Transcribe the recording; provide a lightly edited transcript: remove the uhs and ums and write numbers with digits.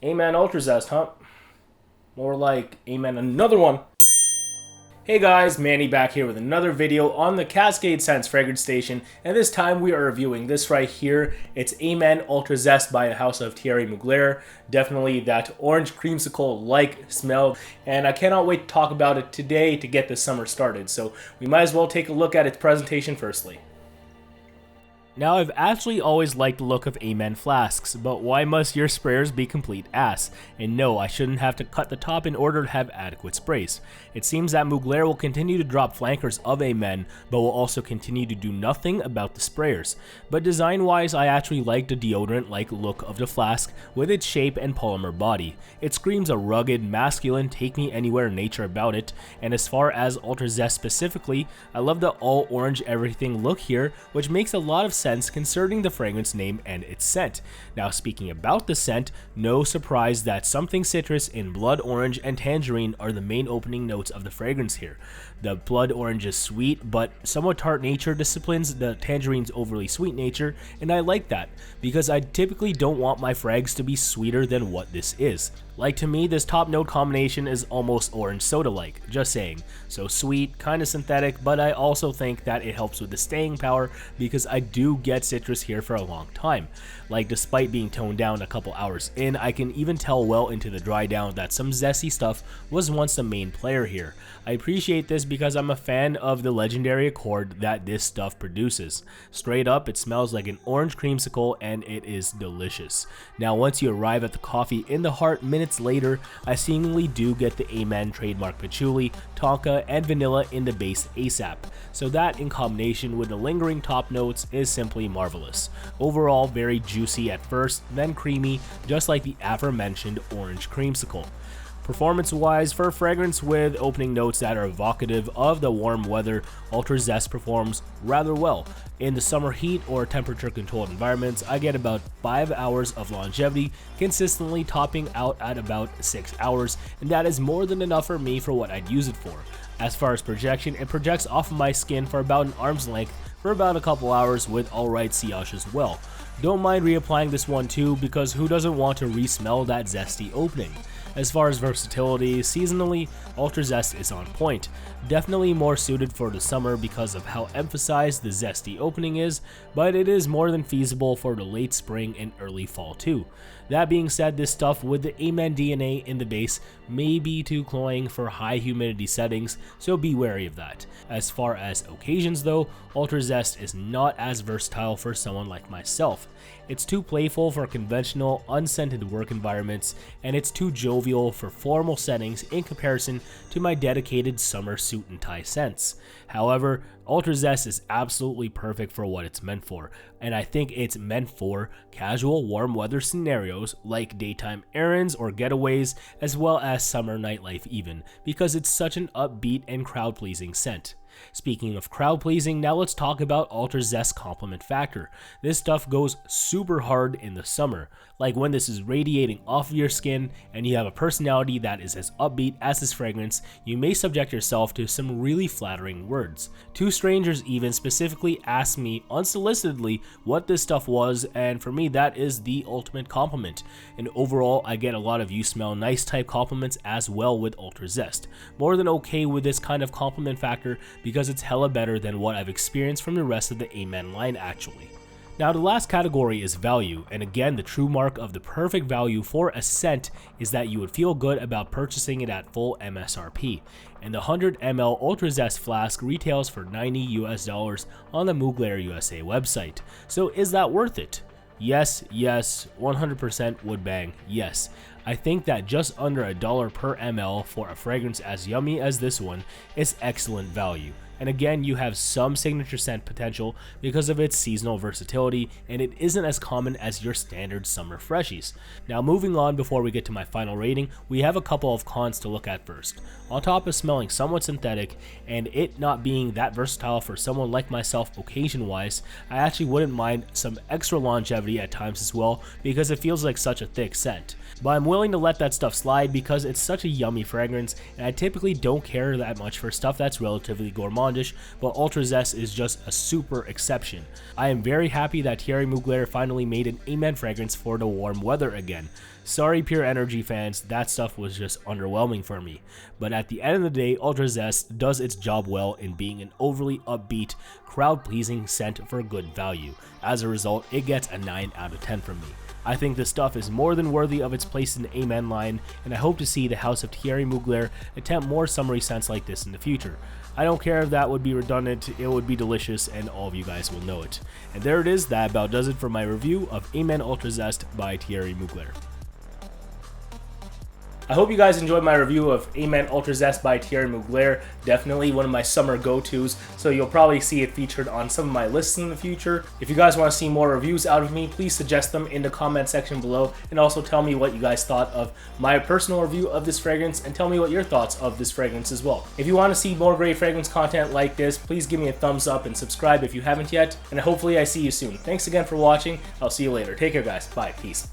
Amen Ultra Zest, huh? More like amen another one. Hey guys, Manny back here with another video on the CascadeScents fragrance station, and this time we are reviewing this right here. It's Amen Ultra Zest by the house of Thierry Mugler. Definitely that orange creamsicle-like smell, and I cannot wait to talk about it today to get this summer started, so we might as well take a look at its presentation firstly. Now, I've actually always liked the look of Amen flasks, but why must your sprayers be complete ass? And no, I shouldn't have to cut the top in order to have adequate sprays. It seems that Mugler will continue to drop flankers of Amen, but will also continue to do nothing about the sprayers. But design-wise, I actually like the deodorant-like look of the flask with its shape and polymer body. It screams a rugged, masculine, take-me-anywhere nature about it, and as far as Ultra Zest specifically, I love the all-orange everything look here, which makes a lot of sense concerning the fragrance name and its scent. Now, speaking about the scent, no surprise that something citrus in blood orange and tangerine are the main opening notes of the fragrance here. The blood orange is sweet, but somewhat tart nature disciplines the tangerine's overly sweet nature, and I like that, because I typically don't want my frags to be sweeter than what this is. Like, to me, this top note combination is almost orange soda-like, just saying. So sweet, kinda synthetic, but I also think that it helps with the staying power because I do get citrus here for a long time. Like, despite being toned down a couple hours in, I can even tell well into the dry down that some zesty stuff was once the main player here. I appreciate this because I'm a fan of the legendary accord that this stuff produces. Straight up, it smells like an orange creamsicle and it is delicious. Now, once you arrive at the coffee in the heart minutes later, I seemingly do get the Amen trademark patchouli, tonka, and vanilla in the base ASAP. So that, in combination with the lingering top notes, is simply marvelous. Overall, very juicy at first, then creamy, just like the aforementioned orange creamsicle. Performance-wise, for a fragrance with opening notes that are evocative of the warm weather, Ultra Zest performs rather well. In the summer heat or temperature-controlled environments, I get about 5 hours of longevity, consistently topping out at about 6 hours, and that is more than enough for me for what I'd use it for. As far as projection, it projects off of my skin for about an arm's length for about a couple hours with alright sillage as well. Don't mind reapplying this one too, because who doesn't want to re-smell that zesty opening? As far as versatility, seasonally, Ultra Zest is on point. Definitely more suited for the summer because of how emphasized the zesty opening is, but it is more than feasible for the late spring and early fall too. That being said, this stuff with the Amen DNA in the base may be too cloying for high humidity settings, so be wary of that. As far as occasions though, Ultra Zest is not as versatile for someone like myself. It's too playful for conventional, unscented work environments, and it's too jovial for formal settings in comparison to my dedicated summer suit and tie scents. However, Ultra Zest is absolutely perfect for what it's meant for, and I think it's meant for casual warm weather scenarios like daytime errands or getaways, as well as summer nightlife even, because it's such an upbeat and crowd-pleasing scent. Speaking of crowd pleasing, now let's talk about Ultra Zest compliment factor. This stuff goes super hard in the summer, like when this is radiating off of your skin and you have a personality that is as upbeat as this fragrance, you may subject yourself to some really flattering words. Two strangers even specifically asked me unsolicitedly what this stuff was, and for me that is the ultimate compliment. And overall, I get a lot of you smell nice type compliments as well with Ultra Zest. More than okay with this kind of compliment factor because it's hella better than what I've experienced from the rest of the Amen line actually. Now, the last category is value, and again, the true mark of the perfect value for a scent is that you would feel good about purchasing it at full MSRP. And the 100 ml Ultra Zest flask retails for $90 on the Mugler USA website. So is that worth it? Yes, 100% would bang, yes. I think that just under $1 per ml for a fragrance as yummy as this one is excellent value. And again, you have some signature scent potential because of its seasonal versatility, and it isn't as common as your standard summer freshies. Now, moving on before we get to my final rating, we have a couple of cons to look at first. On top of smelling somewhat synthetic and it not being that versatile for someone like myself occasion-wise, I actually wouldn't mind some extra longevity at times as well because it feels like such a thick scent. But I'm willing to let that stuff slide because it's such a yummy fragrance, and I typically don't care that much for stuff that's relatively gourmandish, but Ultra Zest is just a super exception. I am very happy that Thierry Mugler finally made an Amen fragrance for the warm weather again. Sorry Pure Energy fans, that stuff was just underwhelming for me. But at the end of the day, Ultra Zest does its job well in being an overly upbeat, crowd-pleasing scent for good value. As a result, it gets a 9 out of 10 from me. I think this stuff is more than worthy of its place in the Amen line, and I hope to see the house of Thierry Mugler attempt more summery scents like this in the future. I don't care if that would be redundant, it would be delicious, and all of you guys will know it. And there it is, that about does it for my review of Amen Ultra Zest by Thierry Mugler. I hope you guys enjoyed my review of Amen Ultra Zest by Thierry Mugler. Definitely one of my summer go-tos, so you'll probably see it featured on some of my lists in the future. If you guys want to see more reviews out of me, please suggest them in the comment section below, and also tell me what you guys thought of my personal review of this fragrance, and tell me what your thoughts of this fragrance as well. If you want to see more great fragrance content like this, please give me a thumbs up and subscribe if you haven't yet, and hopefully I see you soon. Thanks again for watching. I'll see you later. Take care guys. Bye. Peace.